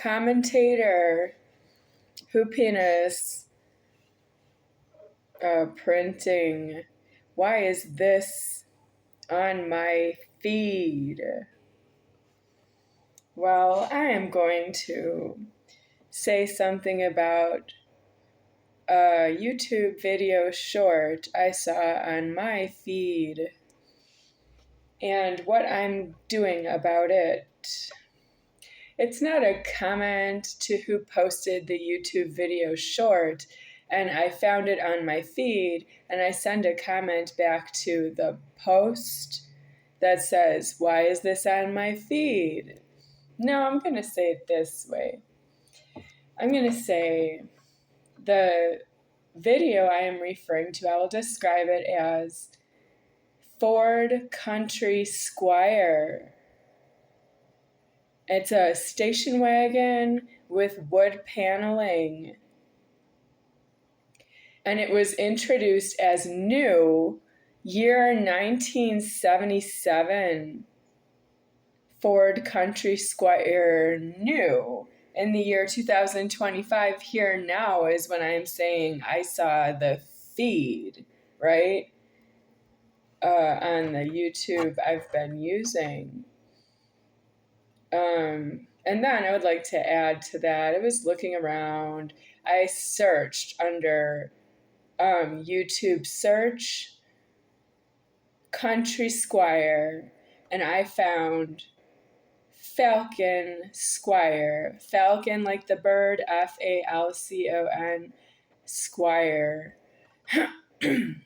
commentator, hoopiness, printing. Why is this on my feed? Well, I am going to say something about a YouTube video short I saw on my feed and what I'm doing about it. It's not a comment to who posted the YouTube video short, and I found it on my feed, and I send a comment back to the post that says, "Why is this on my feed?" No, I'm going to say it this way. I'm going to say the video I am referring to, I will describe it as Ford Country Squire. It's a station wagon with wood paneling. And it was introduced as new year 1977. Ford Country Squire new. In the year 2025, here now is when I'm saying I saw the feed, right? On the YouTube I've been using. And then I would like to add to that, I was looking around. I searched under YouTube search Country Squire, and I found Falcon Squire. Falcon like the bird, Falcon, Squire. And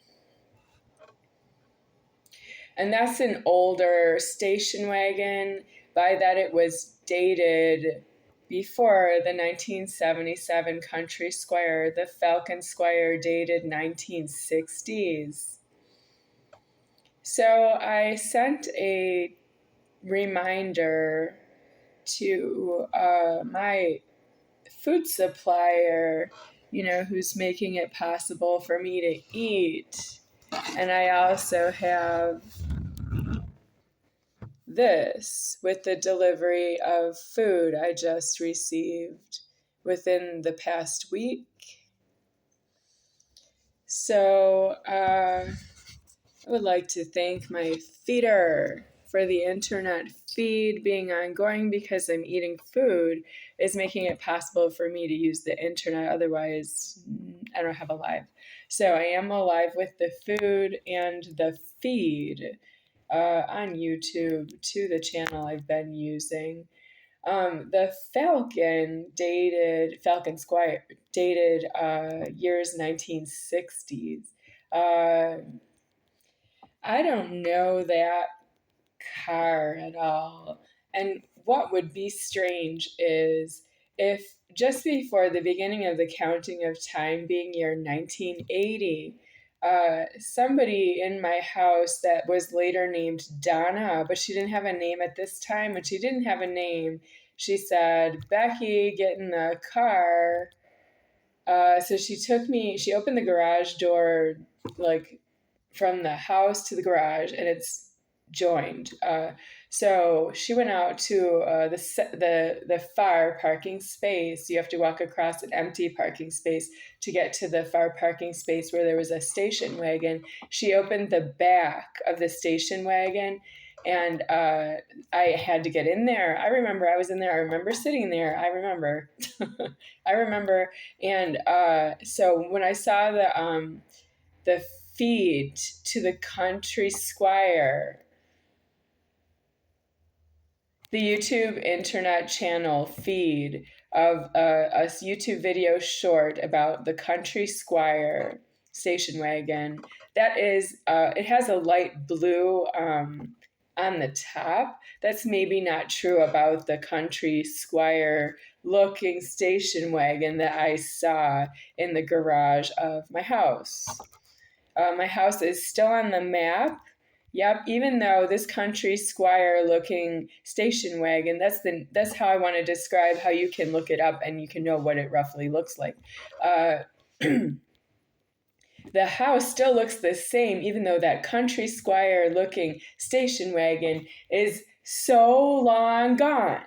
that's an older station wagon. By that it was dated before the 1977 Country Squire. The Falcon Squire dated 1960s. So I sent a reminder to my food supplier, who's making it possible for me to eat. And I also have this with the delivery of food I just received within the past week. So I would like to thank my feeder for the internet feed being ongoing, because I'm eating food is making it possible for me to use the internet. Otherwise, I don't have a live. So I am alive with the food and the feed on YouTube to the channel I've been using. The Falcon Squire dated years 1960s. I don't know that car at all. And what would be strange is if just before the beginning of the counting of time being year 1980, somebody in my house that was later named Donna, but she didn't have a name at this time. When she didn't have a name, she said, "Becky, get in the car." So she opened the garage door, like from the house to the garage, and it's joined. So she went out to the far parking space. You have to walk across an empty parking space to get to the far parking space where there was a station wagon. She opened the back of the station wagon, and I had to get in there. I remember I was in there. I remember sitting there. I remember. I remember. And so when I saw the feed to the Country Squire, the YouTube internet channel feed of a YouTube video short about the Country Squire station wagon, that is, it has a light blue on the top. That's maybe not true about the Country Squire looking station wagon that I saw in the garage of my house. My house is still on the map. Yep, even though this Country Squire looking station wagon, that's how I want to describe how you can look it up and you can know what it roughly looks like. The house still looks the same, even though that Country Squire looking station wagon is so long gone.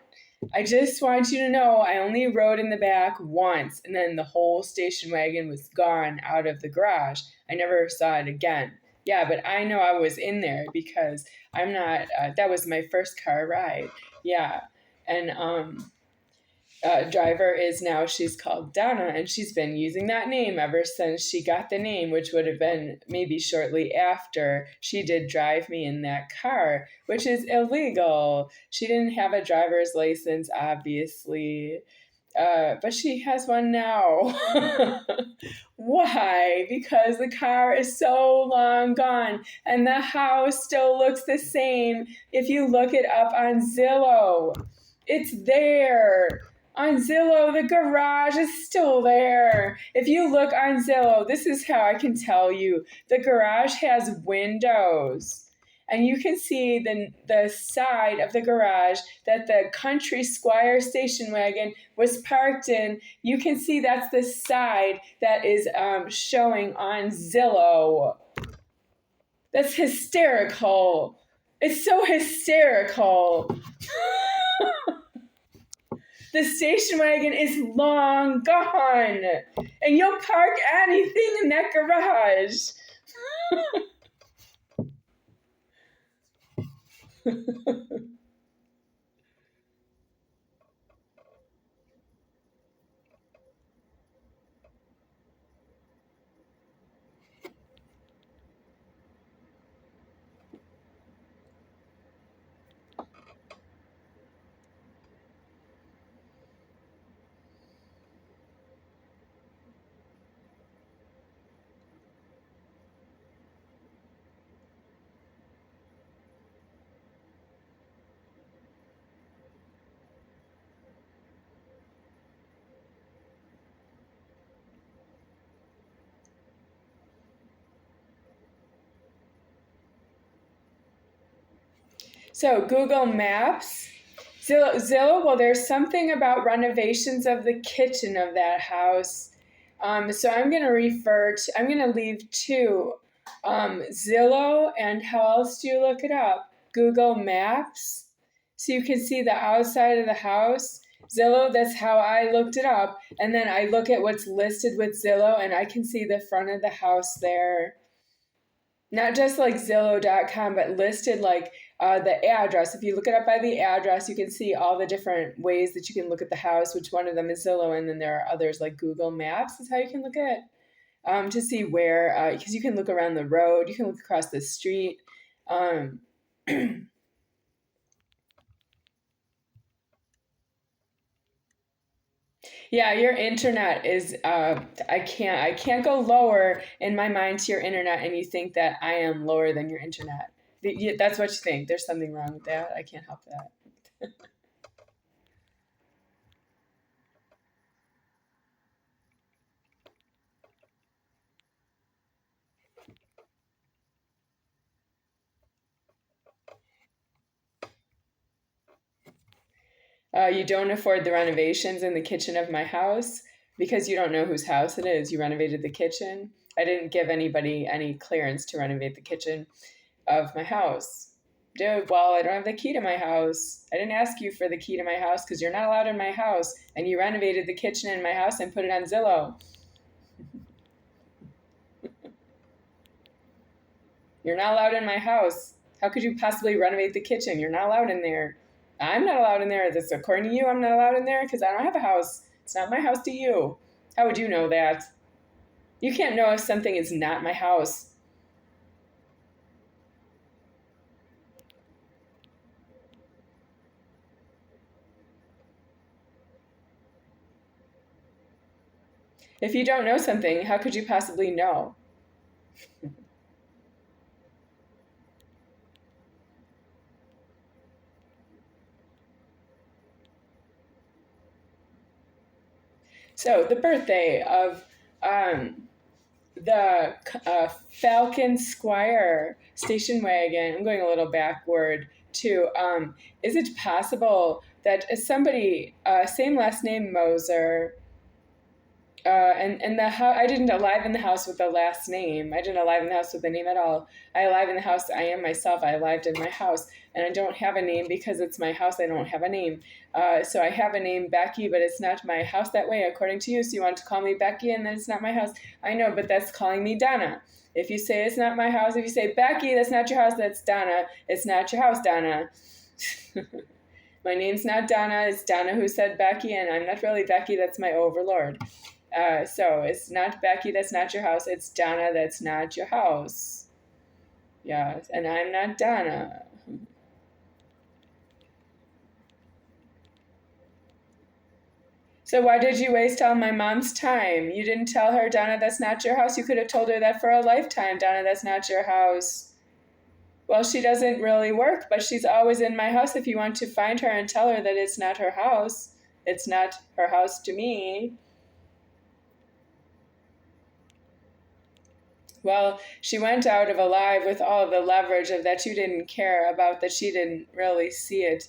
I just want you to know I only rode in the back once, and then the whole station wagon was gone out of the garage. I never saw it again. Yeah, but I know I was in there because I'm not, that was my first car ride. Yeah. And driver is now, she's called Donna, and she's been using that name ever since she got the name, which would have been maybe shortly after she did drive me in that car, which is illegal. She didn't have a driver's license, obviously, but she has one now. Why? Because the car is so long gone, and the house still looks the same if you look it up on Zillow. It's there. On Zillow, the garage is still there. If you look on Zillow, this is how I can tell you. The garage has windows. And you can see the side of the garage that the Country Squire station wagon was parked in. You can see that's the side that is showing on Zillow. That's hysterical. It's so hysterical. The station wagon is long gone, and you'll park anything in that garage. So Google Maps, Zillow, well, there's something about renovations of the kitchen of that house. So I'm going to I'm going to leave two, Zillow, and how else do you look it up? Google Maps. So you can see the outside of the house. Zillow, that's how I looked it up. And then I look at what's listed with Zillow, and I can see the front of the house there. Not just like Zillow.com, but listed like the address. If you look it up by the address, you can see all the different ways that you can look at the house, which one of them is Zillow, and then there are others like Google Maps is how you can look at to see where, because you can look around the road, you can look across the street. Yeah, your internet is I can't go lower in my mind to your internet and you think that I am lower than your internet. That's what you think. There's something wrong with that. I can't help that. You don't afford the renovations in the kitchen of my house because you don't know whose house it is. You renovated the kitchen. I didn't give anybody any clearance to renovate the kitchen of my house. Dude, well, I don't have the key to my house. I didn't ask you for the key to my house because you're not allowed in my house, and you renovated the kitchen in my house and put it on Zillow. You're not allowed in my house. How could you possibly renovate the kitchen? You're not allowed in there. I'm not allowed in there. That's according to you, I'm not allowed in there because I don't have a house. It's not my house to you. How would you know that? You can't know if something is not my house. If you don't know something, how could you possibly know? So, the birthday of um, the Falcon Squire station wagon. I'm going a little backward too. Is it possible that somebody, same last name Moser, And the house, I didn't arrive in the house with the last name. I didn't arrive in the house with a name at all. I arrived in the house. I am myself. I arrived in my house, and I don't have a name because it's my house. I don't have a name. So I have a name, Becky, but it's not my house that way, according to you. So you want to call me Becky, and then it's not my house. I know, but that's calling me Donna. If you say it's not my house, if you say Becky, that's not your house. That's Donna. It's not your house, Donna. My name's not Donna. It's Donna who said Becky, and I'm not really Becky. That's my overlord. So it's not Becky, that's not your house. It's Donna, that's not your house. Yeah, and I'm not Donna. So why did you waste all my mom's time? You didn't tell her, Donna, that's not your house. You could have told her that for a lifetime. Donna, that's not your house. Well, she doesn't really work, but she's always in my house. If you want to find her and tell her that it's not her house, it's not her house to me. Well, she went out of alive with all of the leverage of that you didn't care about, that she didn't really see it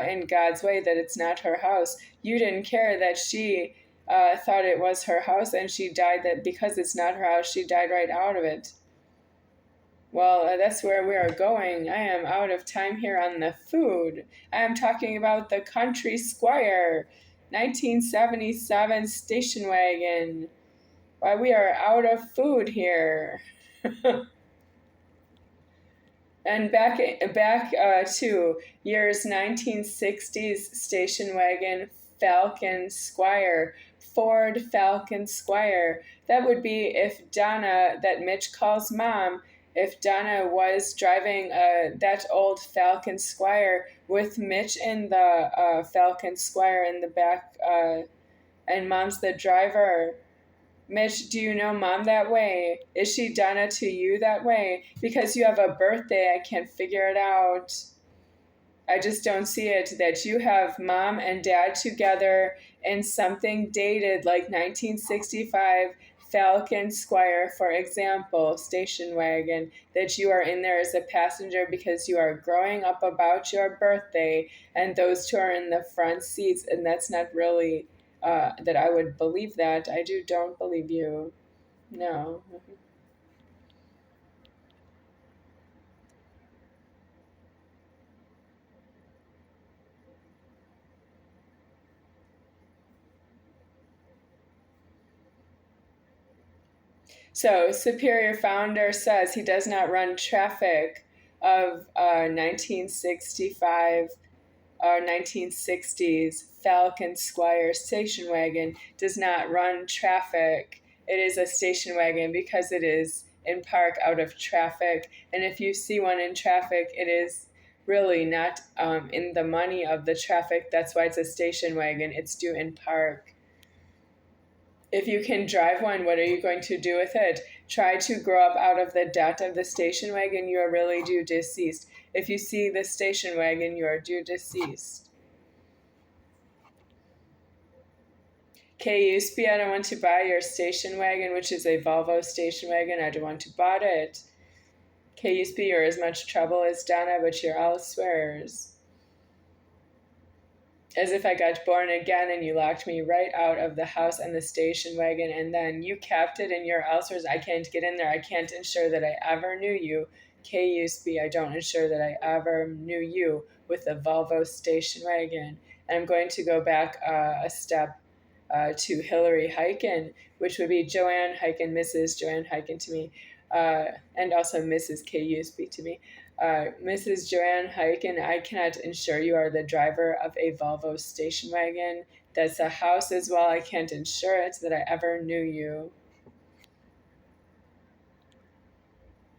in God's way, that it's not her house. You didn't care that she thought it was her house, and she died, that because it's not her house, she died right out of it. Well, that's where we are going. I am out of time here on the food. I am talking about the Country Squire, 1977 station wagon. Why, we are out of food here. And back to years 1960s station wagon Falcon Squire, Ford Falcon Squire. That would be if Donna, that Mitch calls mom, if Donna was driving that old Falcon Squire with Mitch in the Falcon Squire in the back, and mom's the driver. Mitch, do you know mom that way? Is she Donna to you that way? Because you have a birthday, I can't figure it out. I just don't see it that you have mom and dad together in something dated like 1965 Falcon Squire, for example, station wagon, that you are in there as a passenger because you are growing up about your birthday, and those two are in the front seats, and that's not really that I would believe that. Don't believe you. No. So, Superior Founder says he does not run traffic of 1965 or 1960s Falcon Squire station wagon, does not run traffic. It is a station wagon because it is in park out of traffic. And if you see one in traffic, it is really not in the money of the traffic. That's why it's a station wagon. It's due in park. If you can drive one, what are you going to do with it? Try to grow up out of the debt of the station wagon. You are really due deceased. If you see the station wagon, you are due deceased. KUSP, I don't want to buy your station wagon, which is a Volvo station wagon. I don't want to buy it. KUSP, you're as much trouble as Donna, but you're all swears. As if I got born again and you locked me right out of the house and the station wagon, and then you kept it in your ulcers. I can't get in there. I can't ensure that I ever knew you. KUSB, I don't ensure that I ever knew you with the Volvo station wagon. And I'm going to go back a step to Hillary Heiken, which would be Joanne Heiken, Mrs. Joanne Heiken to me, and also Mrs. KUSB to me. Mrs. Joanne Heiken, I cannot ensure you are the driver of a Volvo station wagon. That's a house as well. I can't ensure it that I ever knew you.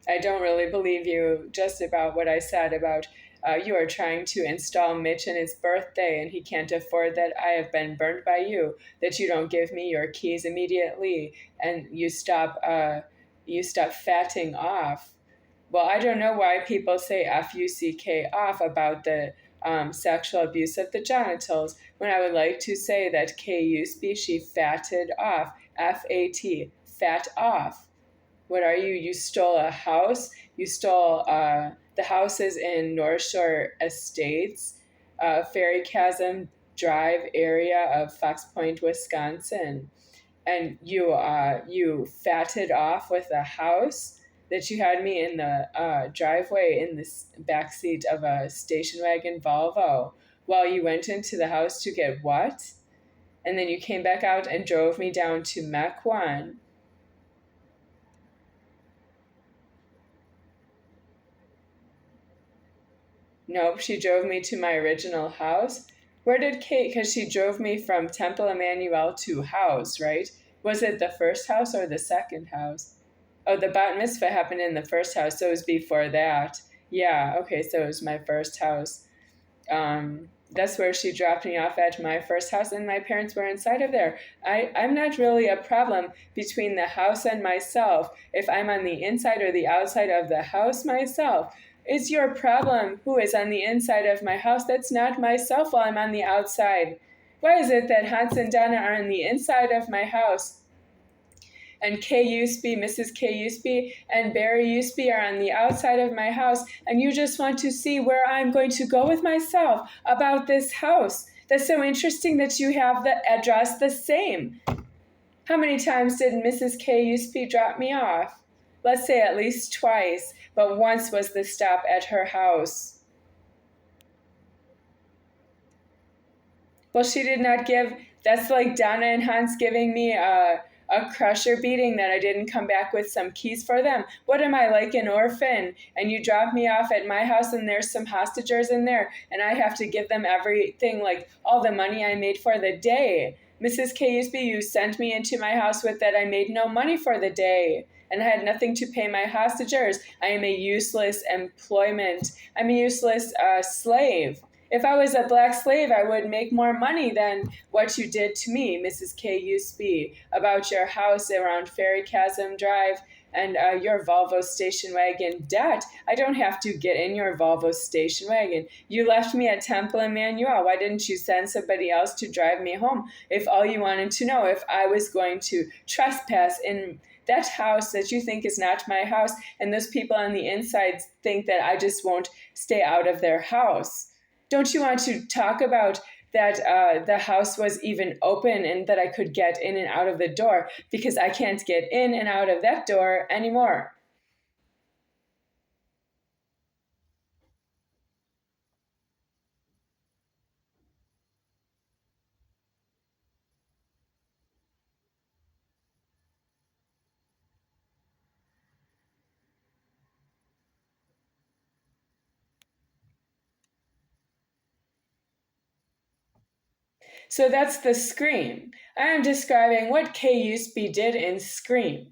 I don't really believe you just about what I said about you are trying to install Mitch in his birthday and he can't afford that. I have been burned by you, that you don't give me your keys immediately and you stop fatting off. Well, I don't know why people say F-U-C-K off about the sexual abuse of the genitals when I would like to say that K-U-S-B, she fatted off, F-A-T, fat off. What are you? You stole a house? You stole the houses in North Shore Estates, Fairy Chasm Drive area of Fox Point, Wisconsin. and you fatted off with a house that you had me in the driveway in the back seat of a station wagon Volvo while you went into the house to get what? And then you came back out and drove me down to Mequon. Nope, she drove me to my original house. Where did Kate, because she drove me from Temple Emmanuel to house, right? Was it the first house or the second house? Oh, the bat mitzvah happened in the first house, so it was before that. Yeah, okay, so it was my first house. That's where she dropped me off at my first house, and my parents were inside of there. I'm not really a problem between the house and myself. If I'm on the inside or the outside of the house myself, it's your problem who is on the inside of my house. That's not myself while I'm on the outside. Why is it that Hans and Donna are on the inside of my house and Kay Usby, Mrs. Kay Usby, and Barry Usby are on the outside of my house, and you just want to see where I'm going to go with myself about this house? That's so interesting that you have the address the same. How many times did Mrs. Kay Usby drop me off? Let's say at least twice, but once was the stop at her house. Well, she did not give, that's like Donna and Hans giving me a crusher beating that I didn't come back with some keys for them. What am I, like an orphan? And you drop me off at my house and there's some hostage in there and I have to give them everything, like all the money I made for the day. Mrs. K. Usby, you sent me into my house with that I made no money for the day and I had nothing to pay my hostagers. I am a useless employment. I'm a useless slave. If I was a black slave, I would make more money than what you did to me, Mrs. K. Usby, about your house around Ferry Chasm Drive and your Volvo station wagon debt. I don't have to get in your Volvo station wagon. You left me at Temple Emmanuel. Why didn't you send somebody else to drive me home if all you wanted to know if I was going to trespass in that house that you think is not my house, and those people on the inside think that I just won't stay out of their house? Don't you want to talk about that the house was even open and that I could get in and out of the door because I can't get in and out of that door anymore? So that's the Scream. I am describing what Kay Usby did in Scream.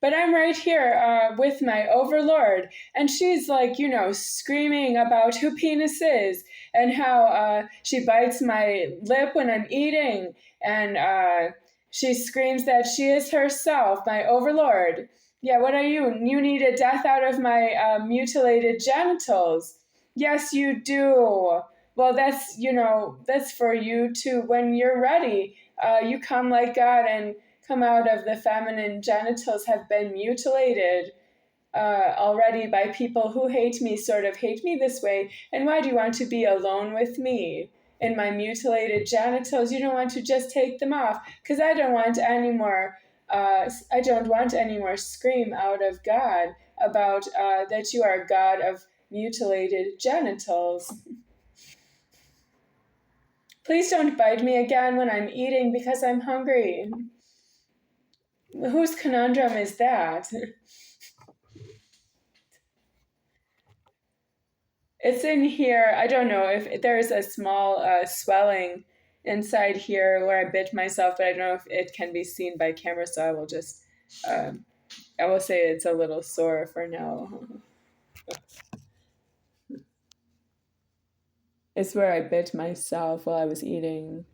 But I'm right here with my overlord, and she's like, screaming about who penis is and how she bites my lip when I'm eating, and she screams that she is herself, my overlord. Yeah, what are you? You need a death out of my mutilated genitals. Yes, you do. Well, that's for you too. When you're ready, you come like God and come out of the feminine genitals have been mutilated already by people who hate me, sort of hate me this way. And why do you want to be alone with me in my mutilated genitals? You don't want to just take them off because I don't want any more. I don't want any more scream out of God about that you are God of mutilated genitals. Please don't bite me again when I'm eating because I'm hungry. Whose conundrum is that? It's in here. I don't know if there's a small swelling inside here where I bit myself, but I don't know if it can be seen by camera, so I will just, I will say it's a little sore for now. It's where I bit myself while I was eating.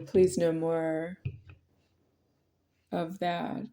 Please no more of that.